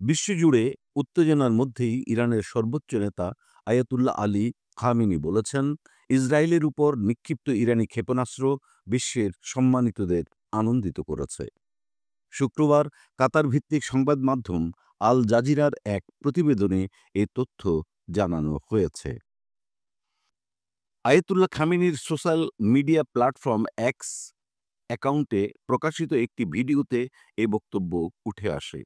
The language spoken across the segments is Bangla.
বিশ্বজুড়ে উত্তেজনার মধ্যেই ইরানের সর্বোচ্চ নেতা আয়াতুল্লাহ আলী খামেনি বলেছেন, ইসরায়েলের উপর নিক্ষিপ্ত ইরানি ক্ষেপণাস্ত্র বিশ্বের সম্মানিতদের আনন্দিত করেছে। শুক্রবার কাতার ভিত্তিক সংবাদ মাধ্যম আল জাজিরার এক প্রতিবেদনে এ তথ্য জানানো হয়েছে। আয়াতুল্লাহ খামেনির সোশ্যাল মিডিয়া প্ল্যাটফর্ম এক্স অ্যাকাউন্টে প্রকাশিত একটি ভিডিওতে এ বক্তব্য উঠে আসে।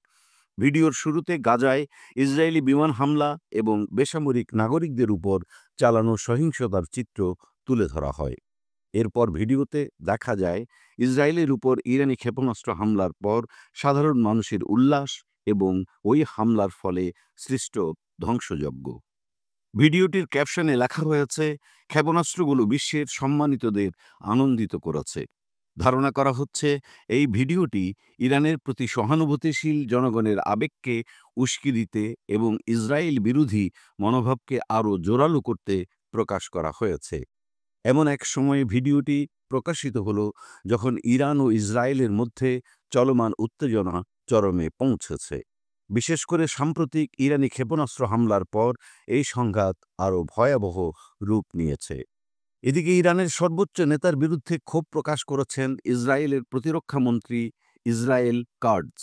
ভিডিওর শুরুতে গাজায় ইসরায়েলি বিমান হামলা এবং বেসামরিক নাগরিকদের উপর চালানো সহিংসতার চিত্র তুলে ধরা হয়। এরপর ভিডিওতে দেখা যায় ইসরায়েলের উপর ইরানি ক্ষেপণাস্ত্র হামলার পর সাধারণ মানুষের উল্লাস এবং ওই হামলার ফলে সৃষ্ট ধ্বংসযজ্ঞ। ভিডিওটির ক্যাপশনে লেখা হয়েছে, ক্ষেপণাস্ত্রগুলো বিশ্বের সম্মানিতদের আনন্দিত করেছে। ধারণা করা হচ্ছে এই ভিডিওটি ইরানের প্রতি সহানুভূতিশীল জনগণের আবেগকে উস্কে দিতে এবং ইসরায়েল বিরোধী মনোভাবকে আরও জোরালো করতে প্রকাশ করা হয়েছে। এমন এক সময়ে ভিডিওটি প্রকাশিত হলো যখন ইরান ও ইসরায়েলের মধ্যে চলমান উত্তেজনা চরমে পৌঁছেছে। বিশেষ করে সাম্প্রতিক ইরানি ক্ষেপণাস্ত্র হামলার পর এই সংঘাত আরও ভয়াবহ রূপ নিয়েছে। এদিকে ইরানের সর্বোচ্চ নেতার বিরুদ্ধে ক্ষোভ প্রকাশ করেছেন ইসরায়েলের প্রতিরক্ষামন্ত্রী ইসরায়েল কাটজ।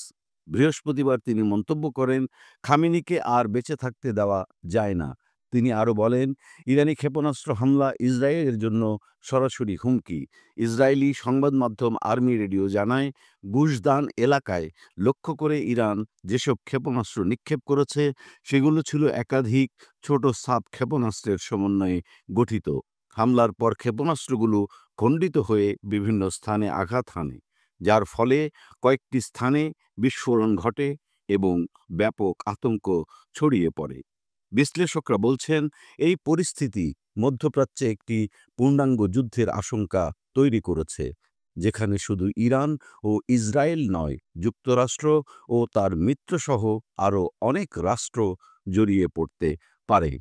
বৃহস্পতিবার তিনি মন্তব্য করেন, খামেনিকে আর বেঁচে থাকতে দেওয়া যায় না। তিনি আরও বলেন, ইরানি ক্ষেপণাস্ত্র হামলা ইসরায়েলের জন্য সরাসরি হুমকি। ইসরায়েলি সংবাদ মাধ্যম আর্মি রেডিও জানায়, গুশদান এলাকায় লক্ষ্য করে ইরান যেসব ক্ষেপণাস্ত্র নিক্ষেপ করেছে সেগুলো ছিল একাধিক ছোট সাব ক্ষেপণাস্ত্রের সমন্বয়ে গঠিত। হামলার পর ক্ষেপণাস্ত্রগুলো খণ্ডিত হয়ে বিভিন্ন স্থানে আঘাত হানে, যার ফলে কয়েকটি স্থানে বিস্ফোরণ ঘটে এবং ব্যাপক আতঙ্ক ছড়িয়ে পড়ে। বিশ্লেষকরা বলছেন, এই পরিস্থিতি মধ্যপ্রাচ্যে একটি পূর্ণাঙ্গ যুদ্ধের আশঙ্কা তৈরি করেছে, যেখানে শুধু ইরান ও ইসরায়েল নয়, যুক্তরাষ্ট্র ও তার মিত্রসহ আরও অনেক রাষ্ট্র জড়িয়ে পড়তে পারে।